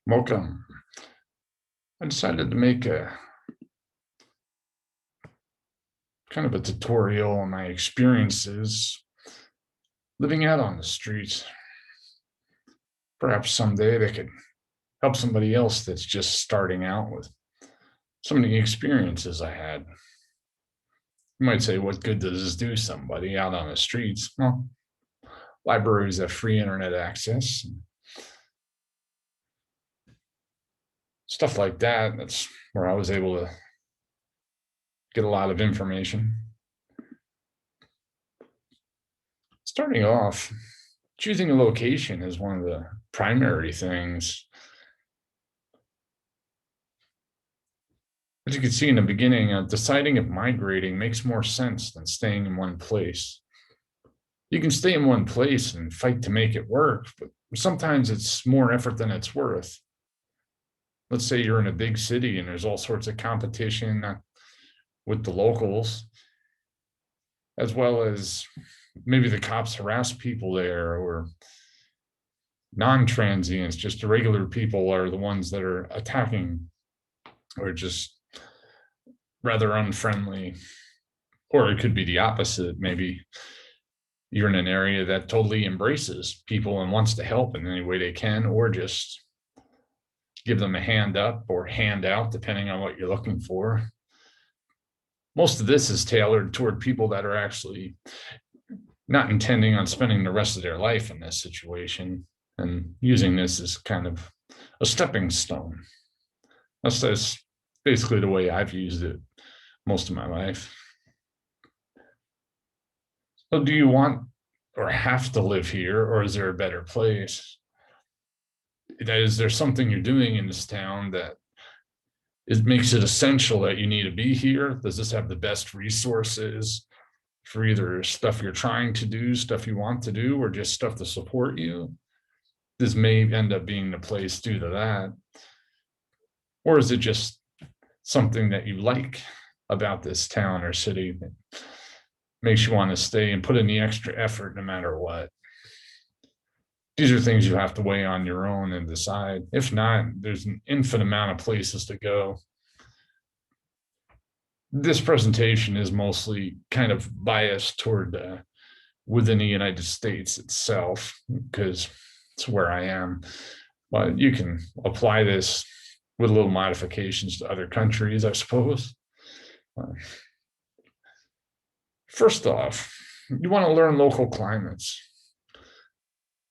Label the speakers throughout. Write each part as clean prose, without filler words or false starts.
Speaker 1: Welcome. I decided to make a kind of a tutorial on my experiences living out on the streets. Perhaps someday they could help somebody else that's just starting out with some of the experiences I had. You might say, what good does this do somebody out on the streets? Well, libraries have free internet access, and stuff like that. That's where I was able to get a lot of information. Starting off, choosing a location is one of the primary things. As you can see in the beginning, deciding if migrating makes more sense than staying in one place. You can stay in one place and fight to make it work, but sometimes it's more effort than it's worth. Let's say you're in a big city and there's all sorts of competition with the locals, as well as maybe the cops harass people there, or non-transients, just the regular people are the ones that are attacking, or just rather unfriendly. Or it could be the opposite. Maybe you're in an area that totally embraces people and wants to help in any way they can, or just give them a hand up or hand out, depending on what you're looking for. Most of this is tailored toward people that are actually not intending on spending the rest of their life in this situation, and using this as kind of a stepping stone. That's basically the way I've used it most of my life. So do you want or have to live here, or is there a better place? Is there something you're doing in this town that makes it essential that you need to be here? Does this have the best resources for either stuff you're trying to do, stuff you want to do, or just stuff to support you? This may end up being the place due to that. Or is it just something that you like about this town or city that makes you want to stay and put in the extra effort no matter what? These are things you have to weigh on your own and decide. If not, there's an infinite amount of places to go. This presentation is mostly kind of biased toward within the United States itself, because it's where I am. But you can apply this with little modifications to other countries, I suppose. First off, you want to learn local climates.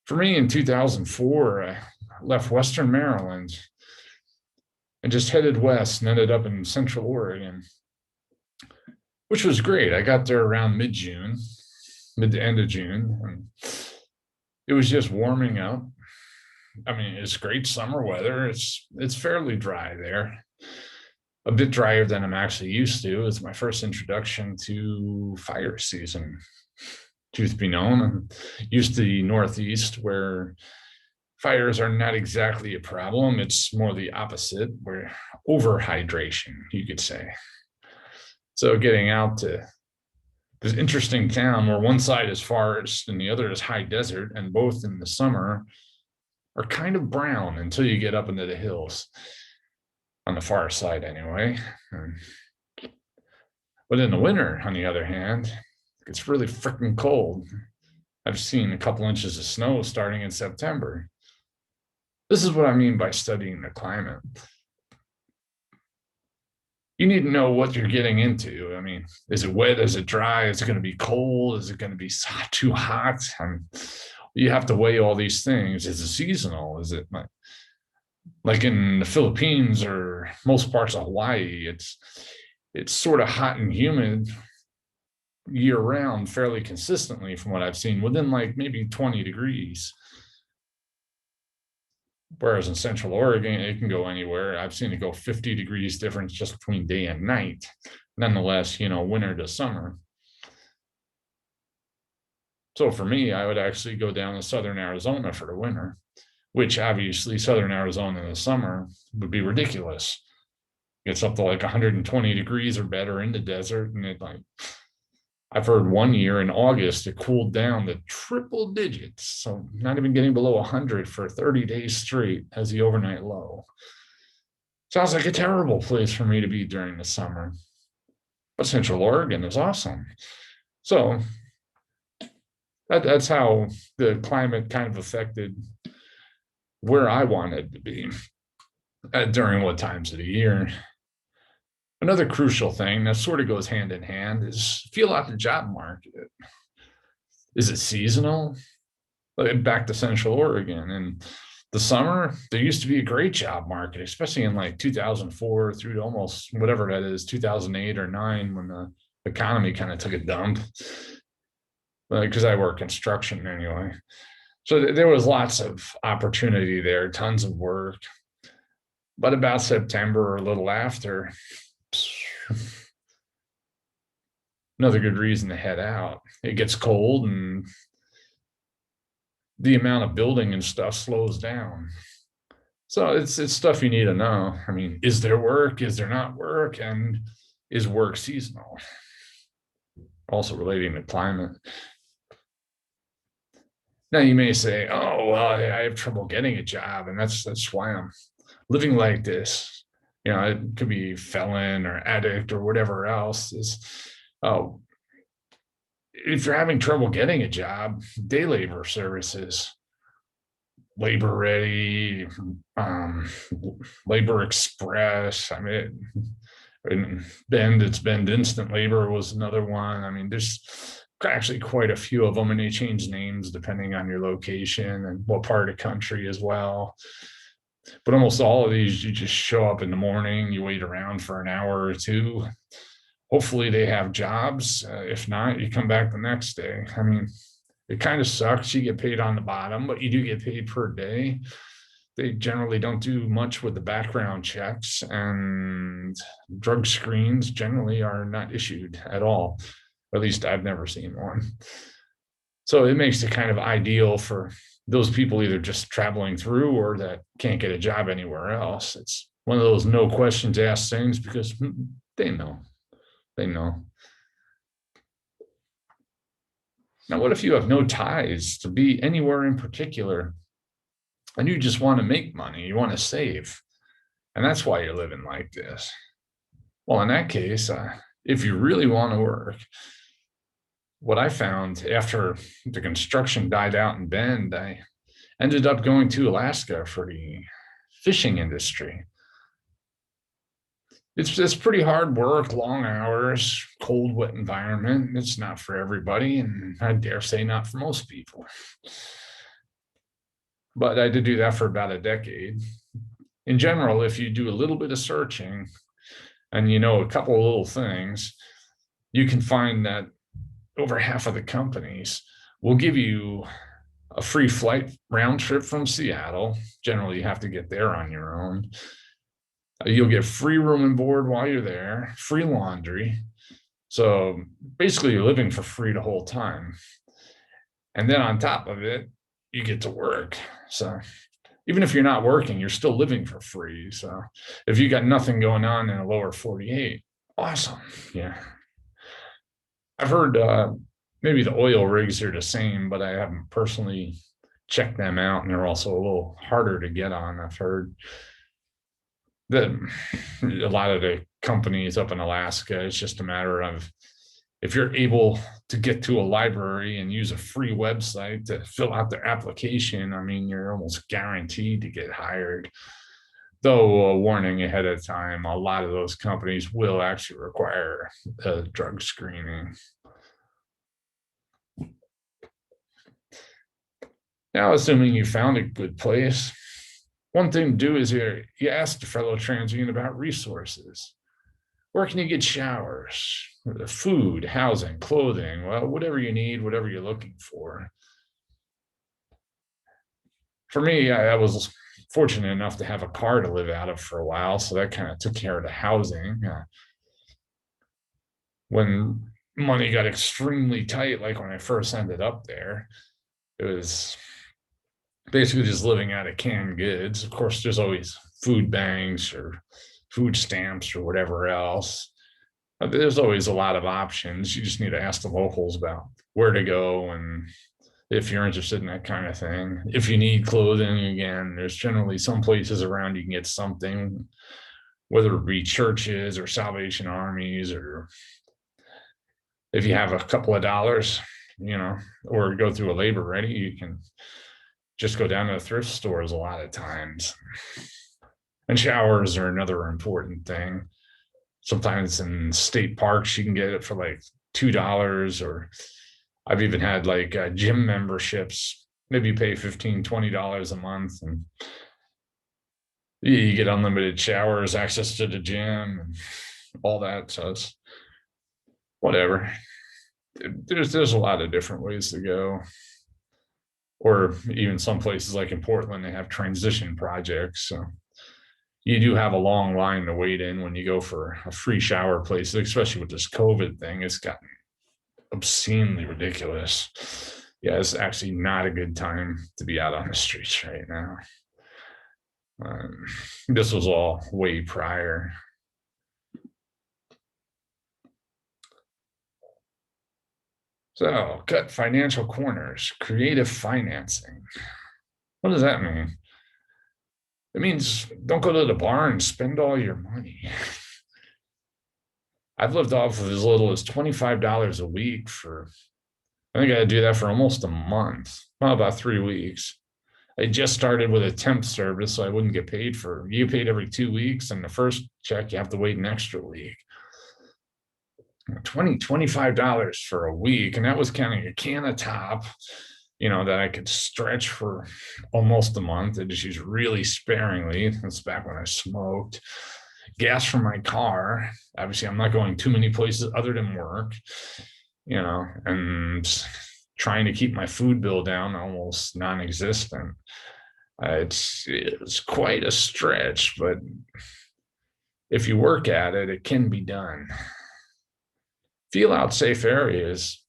Speaker 1: For me, in 2004, I left Western Maryland and just headed west and ended up in Central Oregon, which was great. I got there around mid to end of June, and it was just warming up. I mean, it's great summer weather. It's fairly dry there, a bit drier than I'm actually used to. It's my first introduction to fire season. Truth be known, I'm used to the Northeast, where fires are not exactly a problem. It's more the opposite, where overhydration, you could say. So getting out to this interesting town where one side is forest and the other is high desert, and both in the summer are kind of brown until you get up into the hills, on the far side anyway. But in the winter, on the other hand, it's really freaking cold. I've seen a couple inches of snow starting in September. This is what I mean by studying the climate. You need to know what you're getting into. I mean, is it wet? Is it dry? Is it going to be cold? Is it going to be too hot? You have to weigh all these things. Is it seasonal? Is it like in the Philippines or most parts of Hawaii? It's sort of hot and humid year round, fairly consistently from what I've seen, within like maybe 20 degrees. Whereas in Central Oregon, it can go anywhere. I've seen it go 50 degrees difference just between day and night. Nonetheless, winter to summer. So for me, I would actually go down to Southern Arizona for the winter, which obviously Southern Arizona in the summer would be ridiculous. It's up to like 120 degrees or better in the desert, and I've heard one year in August it cooled down to triple digits, so not even getting below 100 for 30 days straight as the overnight low. Sounds like a terrible place for me to be during the summer, but Central Oregon is awesome. So that's how the climate kind of affected where I wanted to be during what times of the year. Another crucial thing that sort of goes hand in hand is feel out the job market. Is it seasonal? Back to Central Oregon. In the summer, there used to be a great job market, especially in like 2004 through to almost whatever that is, 2008 or 9, when the economy kind of took a dump. Because I work construction anyway. So there was lots of opportunity there, tons of work. But about September or a little after, another good reason to head out. It gets cold and the amount of building and stuff slows down. So it's stuff you need to know. I mean, is there work? Is there not work? And is work seasonal? Also relating to climate. Now you may say, "Oh, well, I have trouble getting a job, and that's why I'm living like this." You know, it could be felon or addict or whatever else. Oh, if you're having trouble getting a job, day labor services, Labor Ready, Labor Express. I mean, it's Bend Instant Labor was another one. I mean, there's actually quite a few of them, and they change names depending on your location and what part of the country as well. But almost all of these, you just show up in the morning, you wait around for an hour or two. Hopefully they have jobs. If not, you come back the next day. I mean, it kind of sucks. You get paid on the bottom, but you do get paid per day. They generally don't do much with the background checks, and drug screens generally are not issued at all. At least I've never seen one. So it makes it kind of ideal for those people either just traveling through or that can't get a job anywhere else. It's one of those no questions asked things because they know. They know. Now, what if you have no ties to be anywhere in particular and you just want to make money, you want to save, and that's why you're living like this? Well, in that case, if you really want to work, what I found after the construction died out in Bend, I ended up going to Alaska for the fishing industry. It's pretty hard work, long hours, cold, wet environment. It's not for everybody, and I dare say not for most people. But I did do that for about a decade. In general, if you do a little bit of searching and you know a couple of little things, you can find that over half of the companies will give you a free flight round trip from Seattle. Generally, you have to get there on your own. You'll get free room and board while you're there, free laundry. So basically, you're living for free the whole time. And then on top of it, you get to work. So even if you're not working, you're still living for free. So if you got nothing going on in a lower 48, awesome. Yeah. I've heard maybe the oil rigs are the same, but I haven't personally checked them out. And they're also a little harder to get on. I've heard that a lot of the companies up in Alaska, it's just a matter of if you're able to get to a library and use a free website to fill out their application, I mean, you're almost guaranteed to get hired. Though a warning ahead of time, a lot of those companies will actually require a drug screening. Now, assuming you found a good place, one thing to do is you ask the fellow transient about resources. Where can you get showers, food, housing, clothing, well, whatever you need, whatever you're looking for. For me, I was fortunate enough to have a car to live out of for a while, so that kind of took care of the housing. When money got extremely tight, like when I first ended up there, it was basically just living out of canned goods. Of course, there's always food banks or food stamps or whatever else. There's always a lot of options. You just need to ask the locals about where to go and if you're interested in that kind of thing. If you need clothing, again, there's generally some places around you can get something, whether it be churches or Salvation Armies, or if you have a couple of dollars, or go through a labor ready, you can just go down to the thrift stores a lot of times. And showers are another important thing. Sometimes in state parks, you can get it for like $2, or I've even had like gym memberships. Maybe you pay $15-20 a month and you get unlimited showers, access to the gym, and all that. So it's whatever. There's a lot of different ways to go. Or even some places like in Portland, they have transition projects. So you do have a long line to wait in when you go for a free shower place, especially with this COVID thing. It's gotten obscenely ridiculous. Yeah, it's actually not a good time to be out on the streets right now. This was all way prior. So, cut financial corners, creative financing. What does that mean? It means don't go to the bar and spend all your money. I've lived off of as little as $25 a week I think I had to do that for almost a month, well, about 3 weeks. I just started with a temp service, so I wouldn't get paid you get paid every 2 weeks, and the first check, you have to wait an extra week. $25 for a week, and that was counting a can of top, that I could stretch for almost a month. I just used really sparingly. That's back when I smoked. Gas for my car. Obviously, I'm not going too many places other than work, and trying to keep my food bill down, almost non-existent. It's quite a stretch, but if you work at it, it can be done. Feel out safe areas.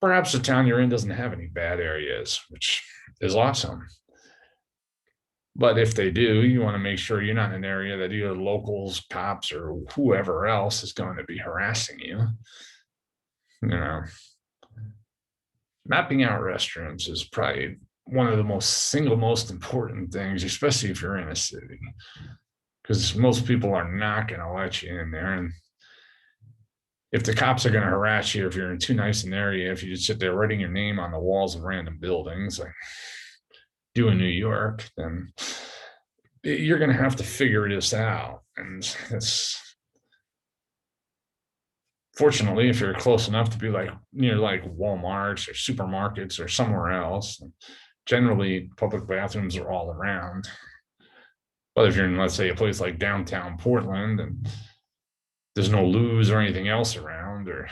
Speaker 1: Perhaps the town you're in doesn't have any bad areas, which is awesome. But if they do, you want to make sure you're not in an area that either locals, cops, or whoever else is going to be harassing you. Mapping out restrooms is probably one of the single most important things, especially if you're in a city, because most people are not going to let you in there. And if the cops are going to harass you, if you're in too nice an area, if you just sit there writing your name on the walls of random buildings, like do in New York, then you're going to have to figure this out. And fortunately, if you're close enough to be like near like Walmarts or supermarkets or somewhere else, generally public bathrooms are all around. But if you're in, let's say, a place like downtown Portland and there's no loos or anything else around or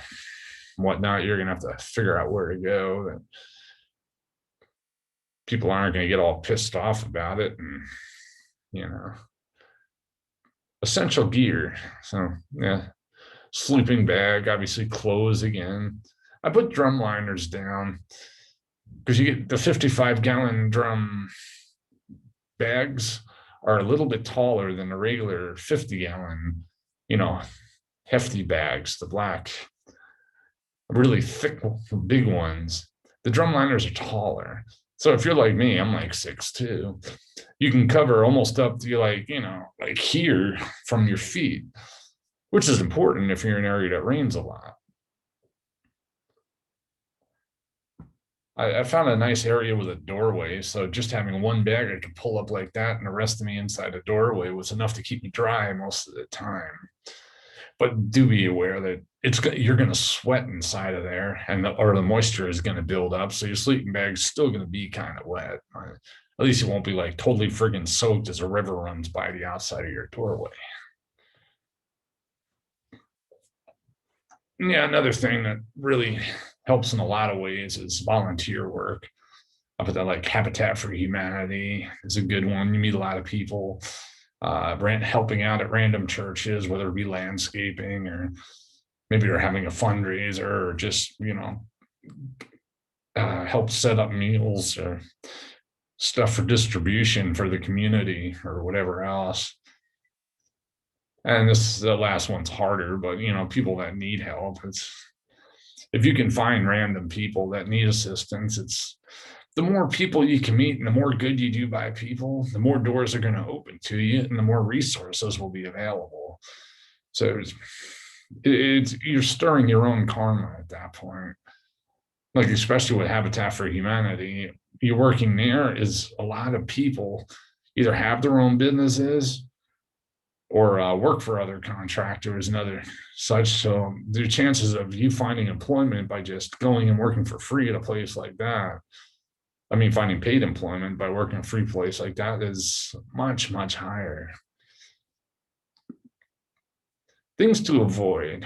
Speaker 1: whatnot, you're going to have to figure out where to go. That people aren't going to get all pissed off about it. And, essential gear. So, yeah, sleeping bag, obviously clothes again. I put drum liners down because you get the 55-gallon drum bags are a little bit taller than the regular 50-gallon, hefty bags, the black, really thick, big ones. The drum liners are taller. So if you're like me, I'm like 6'2". You can cover almost up to like here from your feet, which is important if you're in an area that rains a lot. I found a nice area with a doorway. So just having one bag I could pull up like that and the rest of me inside a doorway was enough to keep me dry most of the time. But do be aware that you're going to sweat inside of there, or the moisture is going to build up. So your sleeping bag's still going to be kind of wet. At least it won't be like totally friggin' soaked as a river runs by the outside of your doorway. Yeah, another thing that really helps in a lot of ways is volunteer work. I put that like Habitat for Humanity is a good one. You meet a lot of people. Helping out at random churches, whether it be landscaping or maybe you're having a fundraiser or just, help set up meals or stuff for distribution for the community or whatever else. And this the last one's harder, but people that need help. It's if you can find random people that need assistance, it's the more people you can meet and the more good you do by people, the more doors are going to open to you and the more resources will be available. So it's you're stirring your own karma at that point. Like especially with Habitat for Humanity, you're working there is a lot of people either have their own businesses or work for other contractors and other such. So the chances of you finding employment by just going and working for free at a place like that, I mean, finding paid employment by working a free place like that is much, much higher. Things to avoid.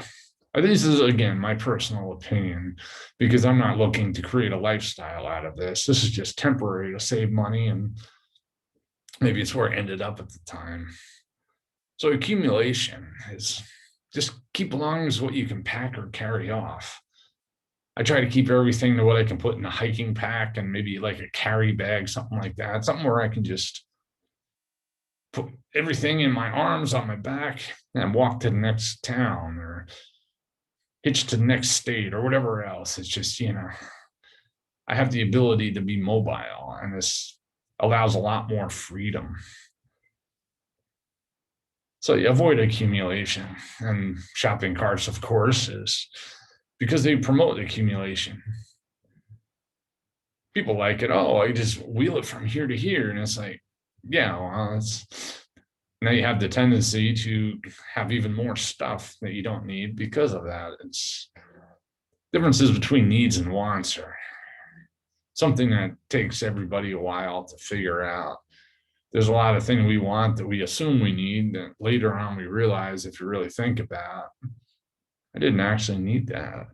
Speaker 1: This is, again, my personal opinion, because I'm not looking to create a lifestyle out of this. This is just temporary to save money, and maybe it's where I ended up at the time. So accumulation is just keep along as what you can pack or carry off. I try to keep everything to what I can put in a hiking pack and maybe like a carry bag, something like that, something where I can just put everything in my arms, on my back, and walk to the next town or hitch to the next state or whatever else. It's just, I have the ability to be mobile, and this allows a lot more freedom. So you avoid accumulation, and shopping carts, of course, is because they promote accumulation. People like it. Oh, I just wheel it from here to here. And it's like, yeah, well, now you have the tendency to have even more stuff that you don't need because of that. It's differences between needs and wants are something that takes everybody a while to figure out. There's a lot of things we want that we assume we need that later on we realize, if you really think about, I didn't actually need that.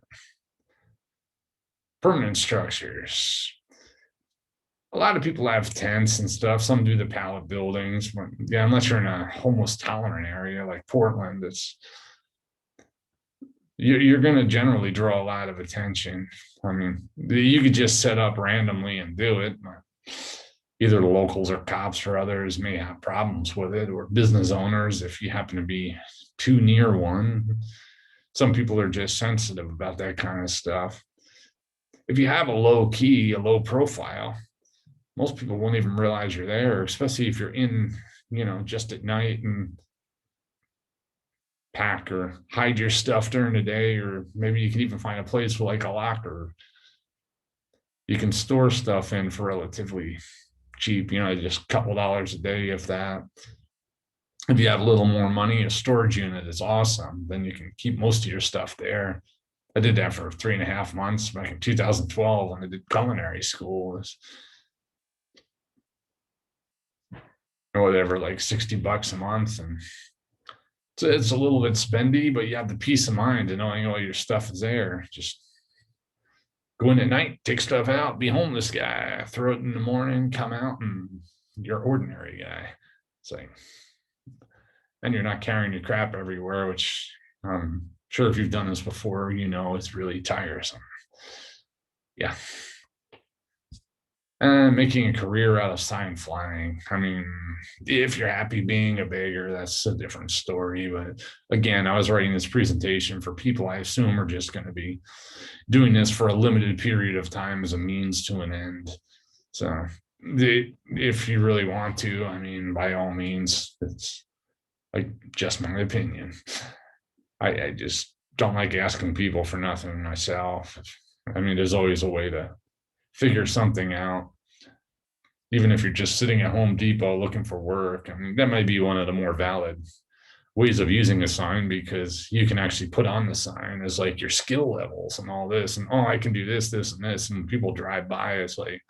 Speaker 1: Permanent structures. A lot of people have tents and stuff. Some do the pallet buildings. But yeah, unless you're in a homeless tolerant area like Portland, you're going to generally draw a lot of attention. I mean, you could just set up randomly and do it. Either the locals or cops or others may have problems with it, or business owners if you happen to be too near one. Some people are just sensitive about that kind of stuff. If you have a low profile, most people won't even realize you're there, especially if you're in, just at night and pack or hide your stuff during the day, or maybe you can even find a place with like a locker you can store stuff in for relatively cheap, just a couple dollars a day, if that. If you have a little more money, a storage unit is awesome. Then you can keep most of your stuff there. I did that for 3.5 months back in 2012 when I did culinary school. Whatever, like $60 a month. And it's a little bit spendy, but you have the peace of mind of knowing all your stuff is there. Just go in at night, take stuff out, be homeless guy, throw it in the morning, come out, and you're ordinary guy. It's like, and you're not carrying your crap everywhere, which I'm sure if you've done this before, it's really tiresome. Yeah. And making a career out of sign flying. I mean, if you're happy being a beggar, that's a different story. But again, I was writing this presentation for people I assume are just going to be doing this for a limited period of time as a means to an end. So if you really want to, I mean, by all means, it's like just my opinion. I just don't like asking people for nothing myself. I mean, there's always a way to figure something out. Even if you're just sitting at Home Depot looking for work, I mean, that might be one of the more valid ways of using a sign, because you can actually put on the sign as like your skill levels and all this, and I can do this, this, and this, and people drive by. It's like,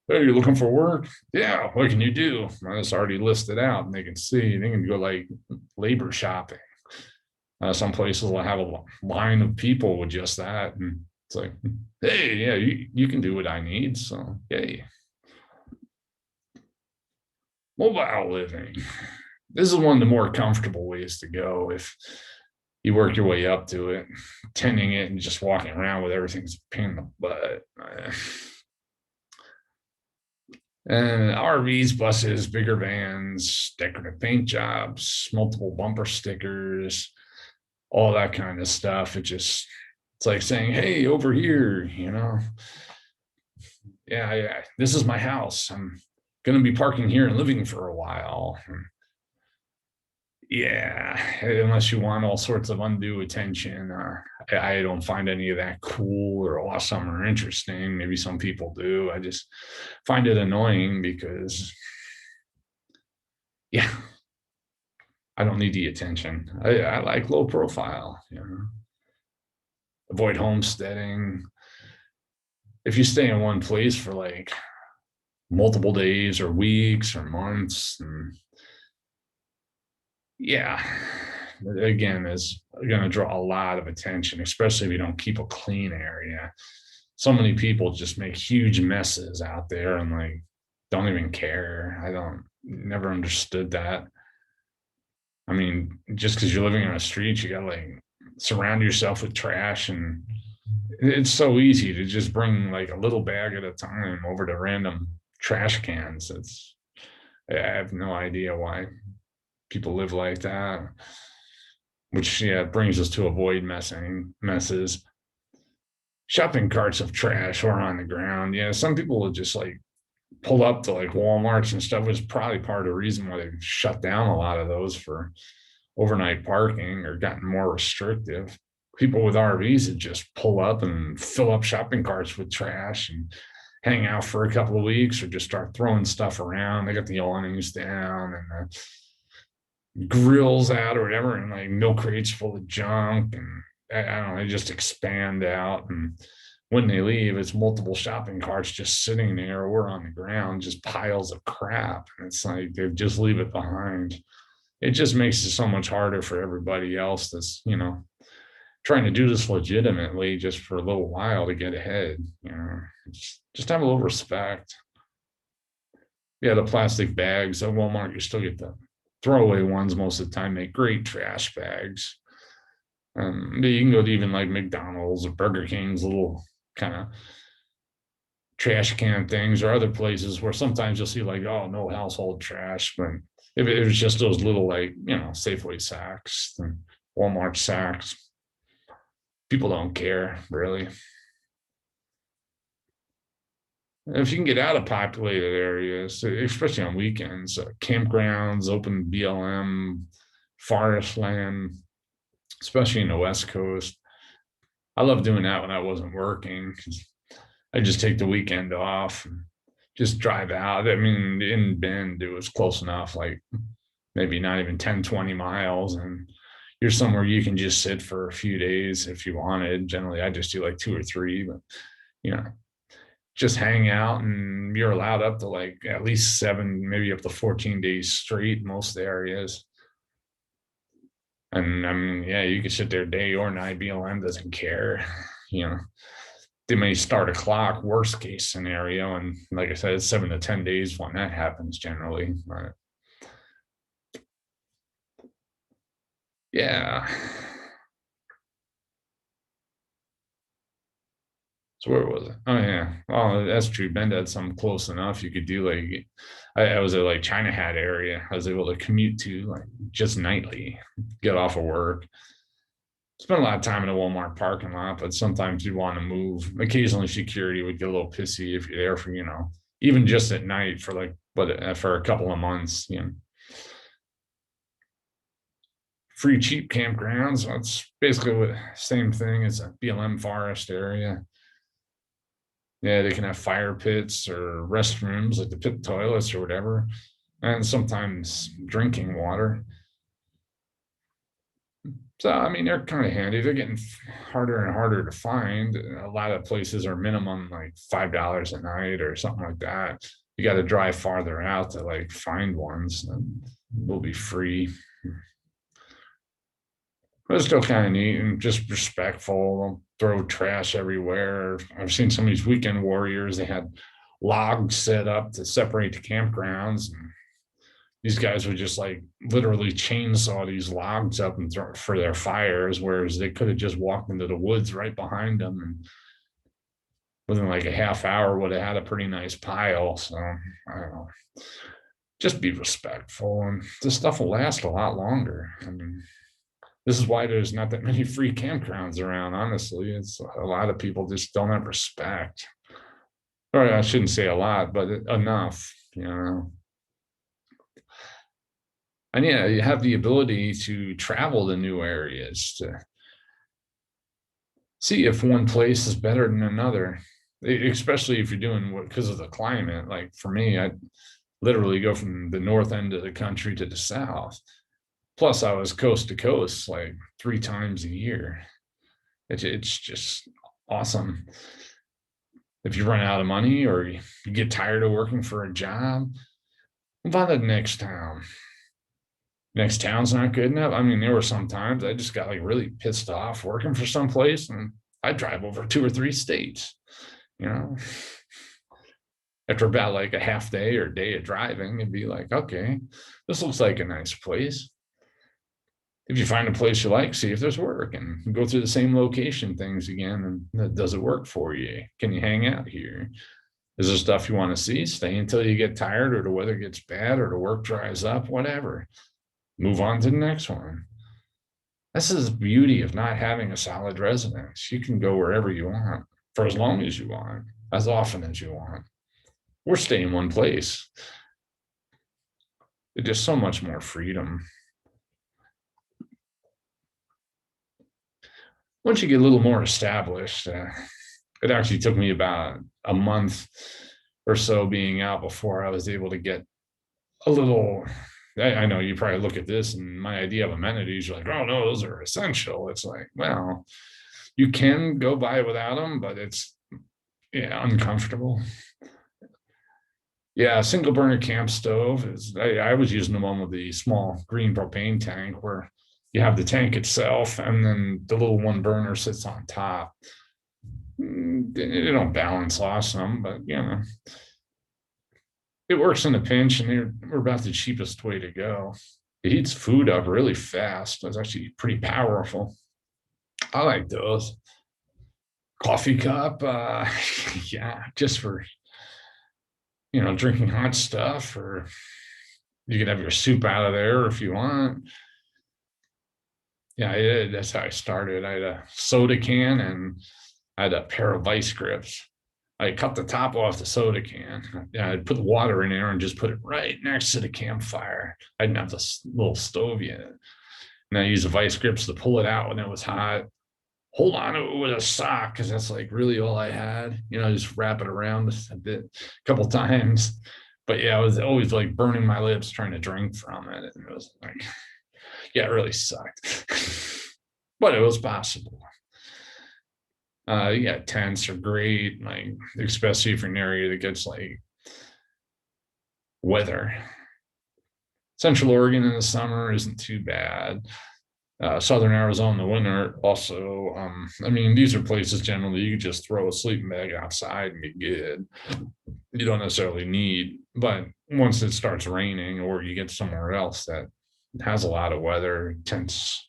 Speaker 1: hey, you're looking for work? Yeah, what can you do? Well, it's already listed out, and they can see. They can go like labor shopping. Some places will have a line of people with just that, and it's like, hey, yeah, you can do what I need. So, yay. Mobile living. This is one of the more comfortable ways to go if you work your way up to it. Tending it and just walking around with everything's a pain in the butt. And RVs, buses, bigger vans, decorative paint jobs, multiple bumper stickers, all that kind of stuff. It's like saying, hey, over here, yeah, this is my house. I'm going to be parking here and living for a while. Yeah, unless you want all sorts of undue attention. I don't find any of that cool or awesome or interesting. Maybe some people do. I just find it annoying because, yeah, I don't need the attention. I like low profile, avoid homesteading. If you stay in one place for like multiple days or weeks or months, and yeah, again, is going to draw a lot of attention, especially if you don't keep a clean area. So many people just make huge messes out there and like don't even care. I don't never understood that. I mean, just because you're living on a street, you gotta like surround yourself with trash, and it's so easy to just bring like a little bag at a time over to random trash cans. I have no idea why people live like that. Which, yeah, brings us to avoid messes. Shopping carts of trash or on the ground. Yeah, some people will just like pull up to like Walmarts and stuff. Was probably part of the reason why they've shut down a lot of those for overnight parking or gotten more restrictive. People with RVs would just pull up and fill up shopping carts with trash and hang out for a couple of weeks or just start throwing stuff around. They got the awnings down and the grills out or whatever, and like milk crates full of junk. And I don't know, they just expand out. And when they leave, it's multiple shopping carts just sitting there or on the ground, just piles of crap. And it's like they just leave it behind. It just makes it so much harder for everybody else that's, trying to do this legitimately just for a little while to get ahead. Just have a little respect. Yeah, the plastic bags at Walmart, you still get the throwaway ones most of the time. Make great trash bags. You can go to even like McDonald's or Burger King's little kind of trash can things, or other places where sometimes you'll see like, oh, no household trash. But if it was just those little like, Safeway sacks and Walmart sacks, people don't care really. If you can get out of populated areas, especially on weekends, campgrounds, open BLM, forest land, especially in the West Coast. I love doing that when I wasn't working. I just take the weekend off and just drive out. I mean, in Bend, it was close enough, like maybe not even 10, 20 miles. And you're somewhere you can just sit for a few days if you wanted. Generally, I just do like 2 or 3, but just hang out, and you're allowed up to like at least 7, maybe up to 14 days straight in most areas. And I mean, yeah, you can sit there day or night. BLM doesn't care. They may start a clock, worst case scenario. And like I said, it's 7 to 10 days when that happens generally. But yeah. So where was it? Oh yeah. Oh, that's true. Bend had some close enough. You could do like I was at like China Hat area. I was able to commute to like just nightly, get off of work. Spend a lot of time in a Walmart parking lot, but sometimes you want to move. Occasionally security would get a little pissy if you're there for, even just at night for like for a couple of months, Free cheap campgrounds. That's basically the same thing as a BLM forest area. Yeah, they can have fire pits or restrooms like the pit toilets or whatever, and sometimes drinking water. So, I mean, they're kind of handy. They're getting harder and harder to find. A lot of places are minimum like $5 a night or something like that. You got to drive farther out to like find ones, and they'll be free. But it's still kind of neat and just respectful. Throw trash everywhere. I've seen some of these weekend warriors. They had logs set up to separate the campgrounds, and these guys would just like literally chainsaw these logs up and throw for their fires, whereas they could have just walked into the woods right behind them. And within like a half hour would have had a pretty nice pile. So I don't know. Just be respectful, and this stuff will last a lot longer. I mean, this is why there's not that many free campgrounds around, honestly. It's a lot of people just don't have respect. Or I shouldn't say a lot, but enough, you know. And yeah, you have the ability to travel to new areas to see if one place is better than another, especially if you're doing what because of the climate. Like for me, I literally go from the north end of the country to the south. Plus, I was coast to coast like 3 times a year. It's just awesome. If you run out of money or you get tired of working for a job, move on to the next town. Next town's not good enough. I mean, there were some times I just got like really pissed off working for some place, and I drive over 2 or 3 states, you know. After about like a half day or day of driving, it'd be like, okay, this looks like a nice place. If you find a place you like, see if there's work and go through the same location things again. And does it work for you? Can you hang out here? Is there stuff you want to see? Stay until you get tired or the weather gets bad or the work dries up, whatever. Move on to the next one. This is the beauty of not having a solid residence. You can go wherever you want for as long as you want, as often as you want. Or stay in one place. It's just so much more freedom. Once you get a little more established, it actually took me about a month or so being out before I was able to get a little. I know you probably look at this and my idea of amenities, you're like, oh no, those are essential. It's like, well, you can go by without them, but it's uncomfortable. Yeah, single burner camp stove is. I was using the one with the small green propane tank where you have the tank itself and then the little one burner sits on top. They don't balance awesome, but you know, it works in a pinch, and we're about the cheapest way to go. It heats food up really fast. It's actually pretty powerful. I like those. Coffee cup, yeah, just for drinking hot stuff, or you can have your soup out of there if you want. Yeah, that's how I started. I had a soda can and I had a pair of vice grips. I cut the top off the soda can. Yeah, I'd put the water in there and just put it right next to the campfire. I didn't have this little stove yet. And I used the vice grips to pull it out when it was hot. Hold on to it with a sock because that's like really all I had. Just wrap it around a bit, a couple times. But yeah, I was always like burning my lips trying to drink from it. And it was like, yeah, it really sucked. But it was possible. Yeah, tents are great, like especially if you're in an area that gets like weather. Central Oregon in the summer isn't too bad. Southern Arizona in the winter also. I mean, these are places generally you just throw a sleeping bag outside and be good. You don't necessarily need, but once it starts raining or you get somewhere else that has a lot of weather, tents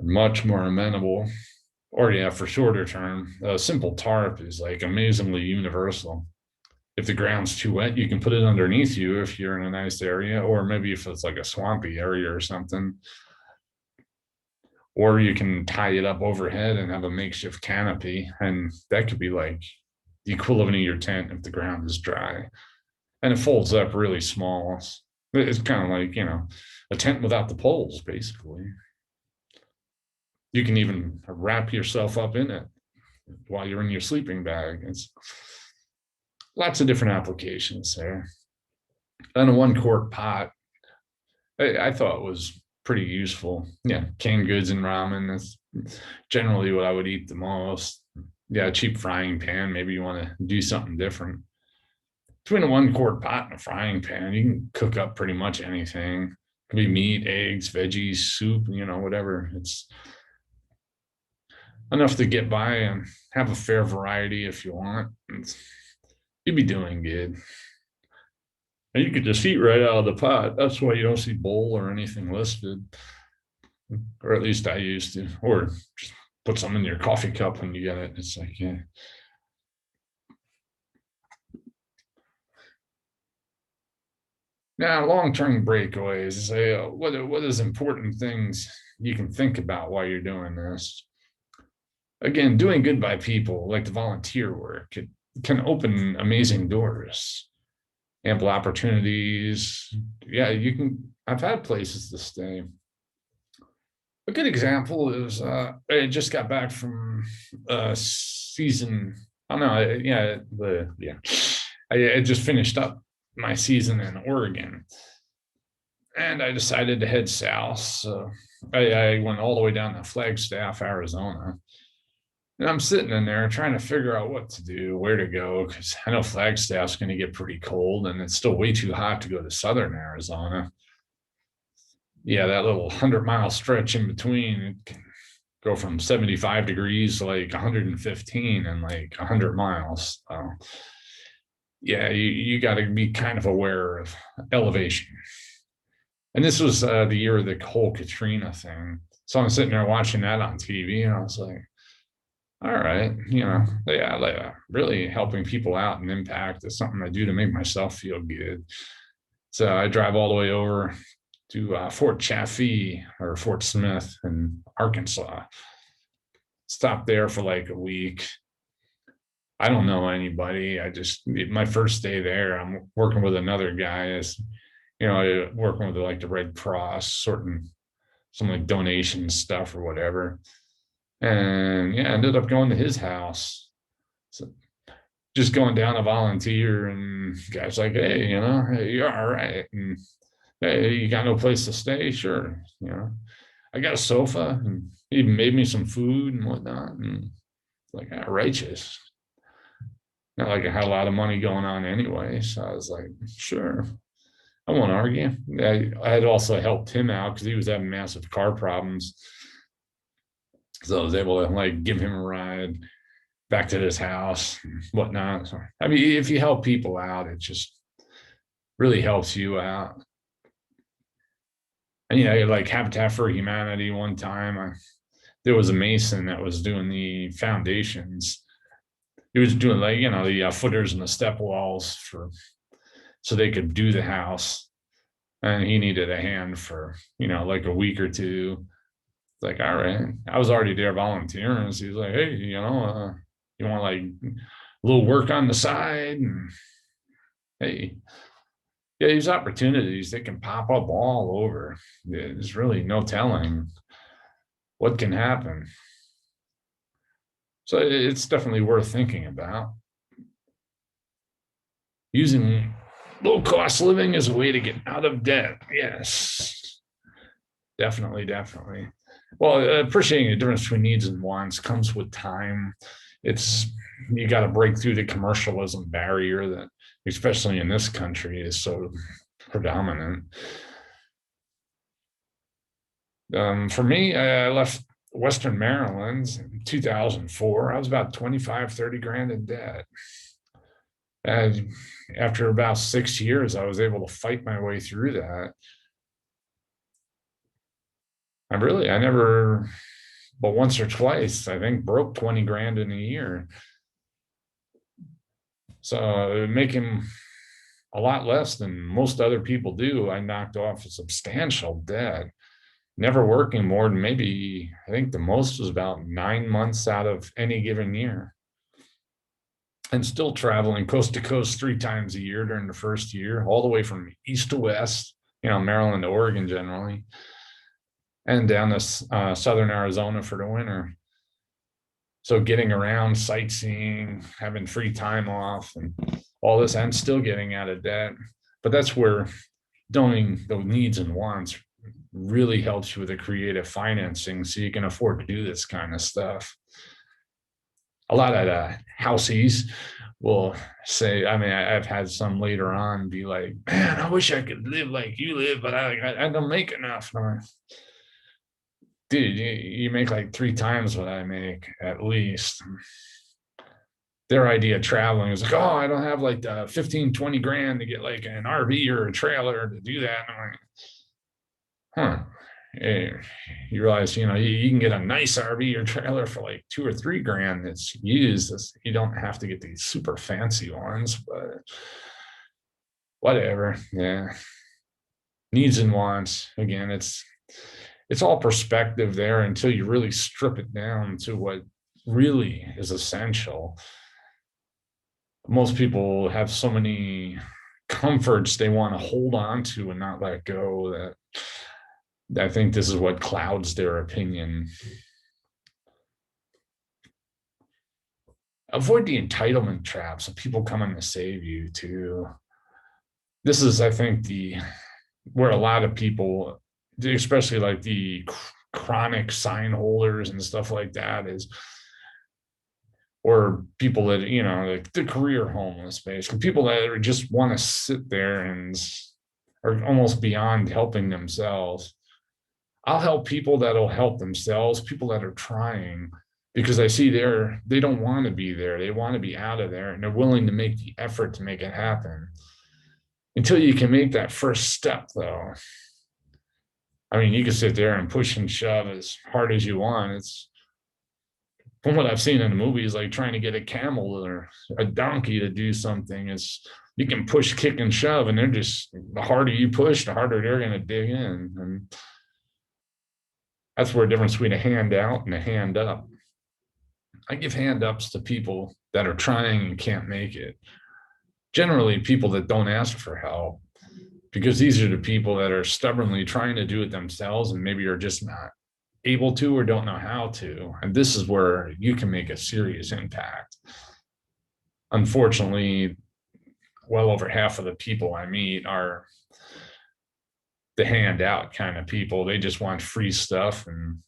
Speaker 1: are much more amenable. Or yeah, for shorter term, a simple tarp is like amazingly universal. If the ground's too wet, you can put it underneath you if you're in a nice area, or maybe if it's like a swampy area or something. Or you can tie it up overhead and have a makeshift canopy, and that could be like the equivalent of your tent if the ground is dry. And it folds up really small. It's kind of like, a tent without the poles, basically. You can even wrap yourself up in it while you're in your sleeping bag. It's lots of different applications there. And a 1 quart pot, I thought was pretty useful. Yeah, canned goods and ramen. That's generally what I would eat the most. Yeah, a cheap frying pan. Maybe you want to do something different. Between a 1 quart pot and a frying pan, you can cook up pretty much anything. It could be meat, eggs, veggies, soup, whatever. It's enough to get by and have a fair variety if you want. You'd be doing good. And you could just eat right out of the pot. That's why you don't see bowl or anything listed. Or at least I used to. Or just put some in your coffee cup when you get it. It's like, yeah. Now, long-term breakaways. What is important things you can think about while you're doing this? Again, doing good by people, like the volunteer work, it can open amazing doors, ample opportunities. Yeah, you can. I've had places to stay. A good example is I just got back from season. I don't know. I just finished up my season in Oregon, and I decided to head south. So I went all the way down to Flagstaff, Arizona. And I'm sitting in there trying to figure out what to do, where to go, because I know Flagstaff's going to get pretty cold and it's still way too hot to go to southern Arizona. Yeah, that little 100-mile stretch in between, it can go from 75 degrees to like 115 in like 100 miles. So, yeah, you got to be kind of aware of elevation. And this was the year of the whole Katrina thing. So I'm sitting there watching that on TV and I was like, all right, yeah, like really helping people out and impact is something I do to make myself feel good. So I drive all the way over to Fort Chaffee or Fort Smith in Arkansas. Stop there for like a week. I don't know anybody. My first day there, I'm working with another guy working with like the Red Cross, sorting some like donation stuff or whatever. And yeah, ended up going to his house. So just going down to volunteer, and guys like, hey, hey, you're all right. And hey, you got no place to stay? Sure. I got a sofa, and he even made me some food and whatnot. And like, righteous. Not like I had a lot of money going on anyway. So I was like, sure. I won't argue. I had also helped him out because he was having massive car problems. So I was able to like give him a ride back to this house and whatnot. So, I mean, if you help people out, it just really helps you out. And like Habitat for Humanity, one time there was a mason that was doing the foundations. He was doing like, the footers and the step walls so they could do the house. And he needed a hand for, like a week or two. Like, all right. I was already there volunteering. So he's like, hey, you want like a little work on the side? And hey, yeah, these opportunities, they can pop up all over. There's really no telling what can happen. So it's definitely worth thinking about. Using low cost living as a way to get out of debt. Yes, definitely. Well, appreciating the difference between needs and wants comes with time. You got to break through the commercialism barrier that, especially in this country, is so predominant. For me, I left Western Maryland in 2004. I was about 25, 30 grand in debt. And after about 6 years, I was able to fight my way through that. I never, but once or twice, I think broke 20 grand in a year. So making a lot less than most other people do, I knocked off a substantial debt. Never working more than maybe, I think the most was about 9 months out of any given year. And still traveling coast to coast 3 times a year during the first year, all the way from east to west, Maryland to Oregon generally, and down to southern Arizona for the winter. So getting around, sightseeing, having free time off, and all this, and still getting out of debt. But that's where knowing the needs and wants really helps you with the creative financing, so you can afford to do this kind of stuff. A lot of housies will say, I mean, I've had some later on be like, man, I wish I could live like you live, but I don't make enough. Dude, you make like 3 times what I make at least. Their idea of traveling is like, oh, I don't have like the 15, 20 grand to get like an RV or a trailer to do that. And I'm like, huh. eh, you realize, you can get a nice RV or trailer for like 2 or 3 grand that's used. You don't have to get these super fancy ones, but whatever. Yeah. Needs and wants. Again, it's all perspective there until you really strip it down to what really is essential. Most people have so many comforts they want to hold on to and not let go that I think this is what clouds their opinion. Avoid the entitlement traps of people coming to save you too. This is, I think, the where a lot of people, especially like the chronic sign holders and stuff like that, is, or people that, like the career homeless, basically people that just want to sit there and are almost beyond helping themselves. I'll help people that'll help themselves, people that are trying, because I see they don't want to be there. They want to be out of there and they're willing to make the effort to make it happen. Until you can make that first step, though, I mean, you can sit there and push and shove as hard as you want. It's, from what I've seen in the movies, like trying to get a camel or a donkey to do something. Is you can push, kick, and shove, and they're just, the harder you push, the harder they're going to dig in. And that's where the difference between a hand out and a hand up. I give hand ups to people that are trying and can't make it. Generally, people that don't ask for help, because these are the people that are stubbornly trying to do it themselves and maybe are just not able to or don't know how to. And this is where you can make a serious impact. Unfortunately, well over half of the people I meet are the handout kind of people. They just want free stuff. And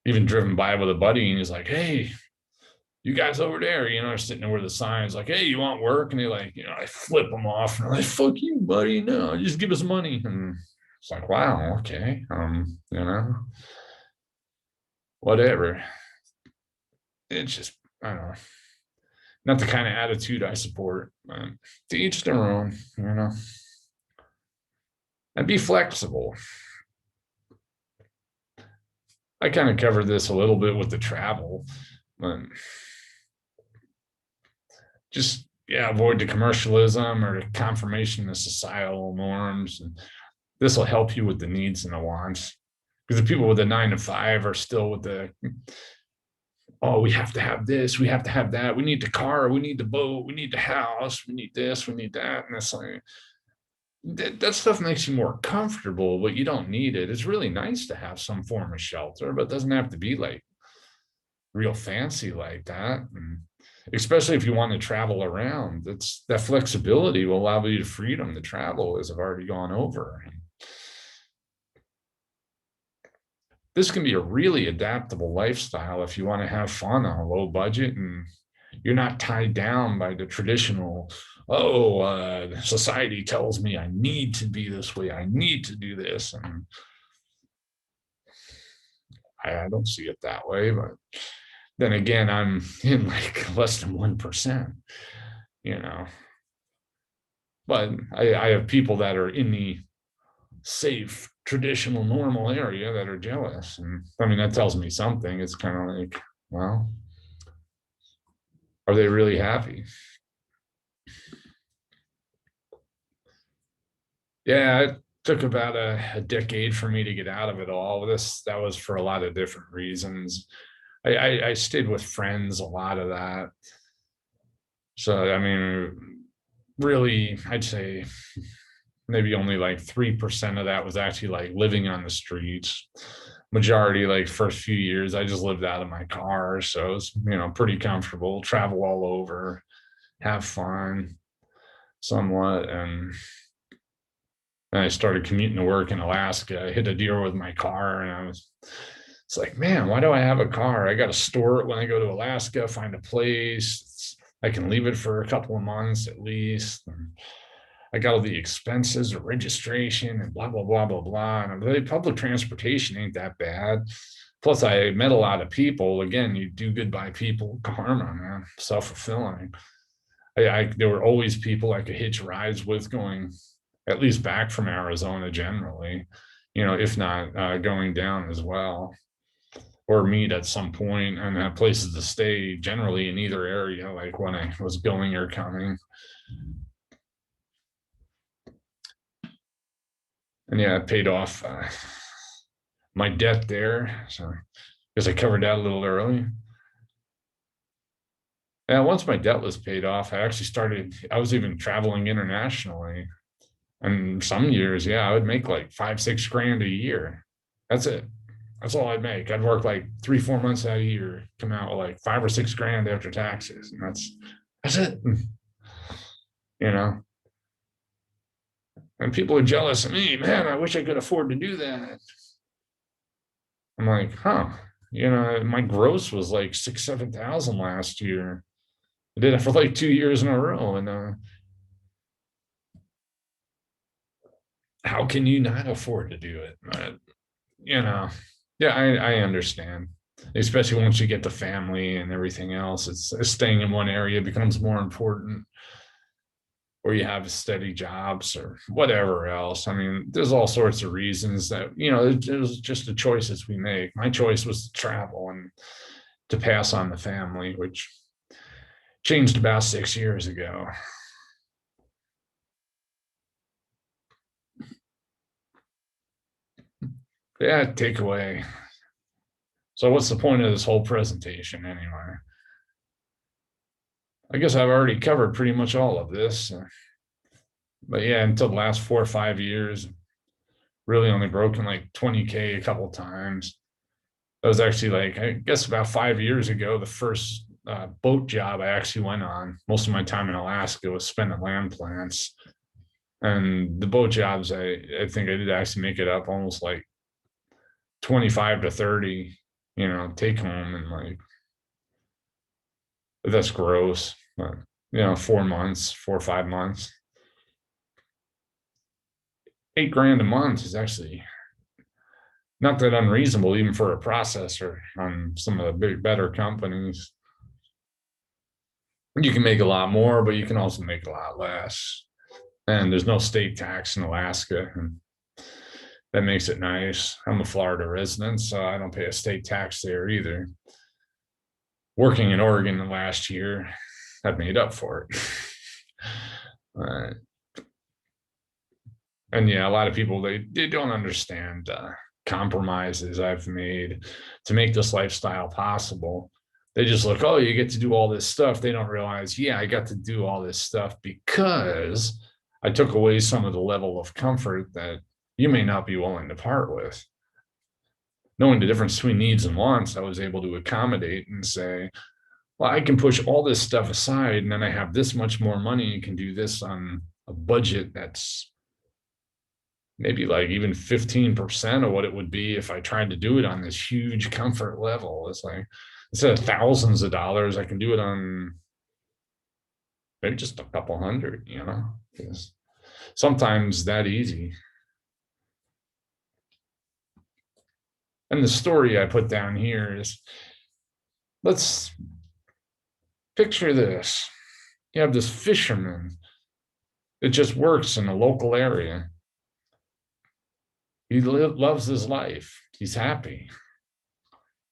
Speaker 1: even driven by with a buddy and he's like, hey, you guys over there, sitting there where the sign's like, hey, you want work? And they like, I flip them off and they're like, fuck you, buddy. No, just give us money. And it's like, wow, okay. Whatever. It's just, I don't know. Not the kind of attitude I support. To each their own, and be flexible. I kind of covered this a little bit with the travel. Just, yeah, avoid the commercialism or the confirmation of societal norms. And this will help you with the needs and the wants. Because the people with the 9 to 5 are still with the, oh, we have to have this, we have to have that, we need the car, we need the boat, we need the house, we need this, we need that. And it's like, that stuff makes you more comfortable, but you don't need it. It's really nice to have some form of shelter, but it doesn't have to be like real fancy like that. And especially if you want to travel around, that flexibility will allow you the freedom to travel, as I've already gone over. This can be a really adaptable lifestyle if you want to have fun on a low budget and you're not tied down by the traditional, society tells me I need to be this way, I need to do this. And I don't see it that way, but then again, I'm in like less than 1%, but I have people that are in the safe, traditional, normal area that are jealous. And I mean, that tells me something. It's kind of like, well, are they really happy? Yeah, it took about a decade for me to get out of it all. That was for a lot of different reasons. I stayed with friends, a lot of that. So, I mean, really, I'd say maybe only like 3% of that was actually like living on the streets. Majority, like first few years, I just lived out of my car. So it's, pretty comfortable, travel all over, have fun somewhat. And then I started commuting to work in Alaska. I hit a deer with my car and it's like, man, why do I have a car? I got to store it when I go to Alaska, find a place. I can leave it for a couple of months at least. And I got all the expenses of registration and blah, blah, blah, blah, blah. And public transportation ain't that bad. Plus, I met a lot of people. Again, you do good by people, karma, man, self-fulfilling. There were always people I could hitch rides with going at least back from Arizona generally. if not going down as well, or meet at some point and have places to stay generally in either area, like when I was going or coming. And yeah, I paid off my debt there. So, because I covered that a little early. And once my debt was paid off, I was even traveling internationally. And some years, yeah, I would make like 5, 6 grand a year. That's it. That's all I'd make. I'd work like 3, 4 months out of a year, come out with like 5 or 6 grand after taxes. And that's it. You know, and people are jealous of me. Man, I wish I could afford to do that. I'm like, huh. My gross was like 6, 7 thousand last year. I did it for like 2 years in a row. And how can you not afford to do it? You know, yeah, I understand. Especially once you get the family and everything else, it's staying in one area becomes more important, or you have steady jobs or whatever else. I mean, there's all sorts of reasons that, it was just the choices we make. My choice was to travel and to pass on the family, which changed about 6 years ago. Yeah, takeaway. So what's the point of this whole presentation anyway? I guess I've already covered pretty much all of this. But yeah, until the last 4 or 5 years, really only broken like 20K a couple times. That was actually like, I guess about 5 years ago, the first boat job I actually went on. Most of my time in Alaska was spent at land plants. And the boat jobs, I think I did actually make it up almost like 25 to 30, take home, and like, that's gross. But 4 months, 4 or 5 months, 8 grand a month is actually not that unreasonable, even for a processor on some of the big, better companies. You can make a lot more, but you can also make a lot less. And there's no state tax in Alaska, and that makes it nice. I'm a Florida resident, so I don't pay a state tax there either. Working in Oregon the last year, I've made up for it. uh, and yeah, a lot of people they don't understand compromises I've made to make this lifestyle possible. They just look, oh, you get to do all this stuff. They don't realize, yeah, I got to do all this stuff because I took away some of the level of comfort that you may not be willing to part with. Knowing the difference between needs and wants, I was able to accommodate and say, well, I can push all this stuff aside, and then I have this much more money and can do this on a budget that's maybe like even 15% of what it would be if I tried to do it on this huge comfort level. It's like, instead of thousands of dollars, I can do it on maybe just a couple hundred, because sometimes that easy. And the story I put down here is, let's picture this. You have this fisherman that just works in a local area. He loves his life. He's happy.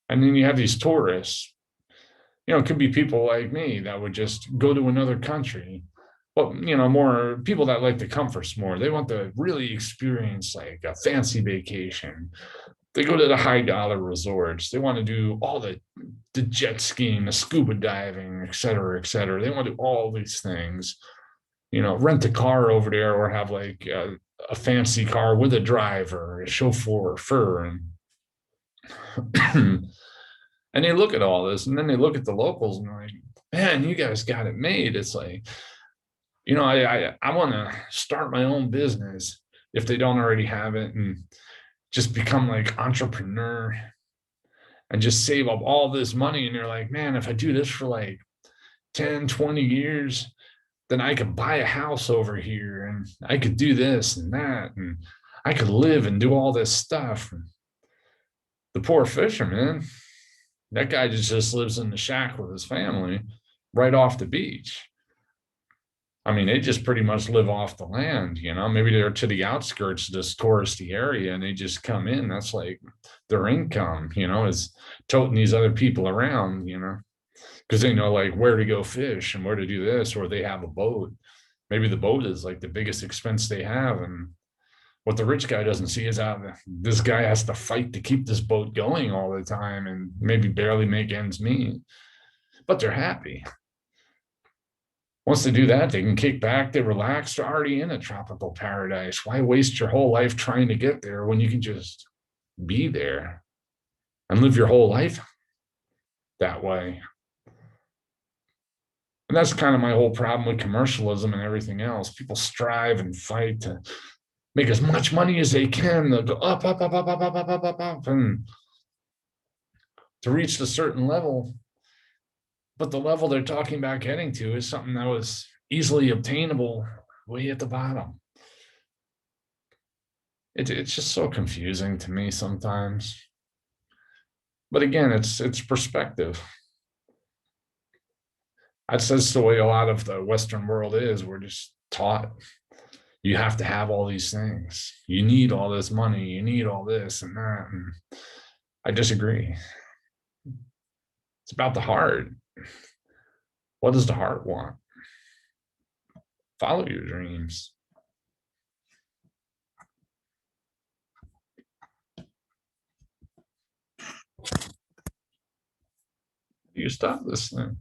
Speaker 1: And then you have these tourists. It could be people like me that would just go to another country. But, more people that like the comforts more. They want to really experience like a fancy vacation. They go to the high dollar resorts. They want to do all the jet skiing, the scuba diving, et cetera, et cetera. They want to do all these things. Rent a car over there, or have like a fancy car with a driver, a chauffeur, and and they look at all this, and then they look at the locals and they're like, man, you guys got it made. It's like, I want to start my own business if they don't already have it, and just become like entrepreneur and just save up all this money. And they're like, man, if I do this for like 10, 20 years, then I could buy a house over here, and I could do this and that, and I could live and do all this stuff. And the poor fisherman, that guy just lives in the shack with his family right off the beach. I mean, they just pretty much live off the land, maybe they're to the outskirts of this touristy area and they just come in. That's like their income, is toting these other people around, because they know like where to go fish and where to do this, or they have a boat. Maybe the boat is like the biggest expense they have. And what the rich guy doesn't see is how this guy has to fight to keep this boat going all the time and maybe barely make ends meet, but they're happy. Once they do that, they can kick back, they relax, they're already in a tropical paradise. Why waste your whole life trying to get there when you can just be there and live your whole life that way? And that's kind of my whole problem with commercialism and everything else. People strive and fight to make as much money as they can. They'll go up, up, up, up, up, up, up, up, up, up, and to reach a certain level. But the level they're talking about getting to is something that was easily obtainable way at the bottom. It's just so confusing to me sometimes. But again, it's perspective. That's just the way a lot of the Western world is. We're just taught you have to have all these things. You need all this money. You need all this and that. And I disagree. It's about the heart. What does the heart want? Follow your dreams. You stop listening.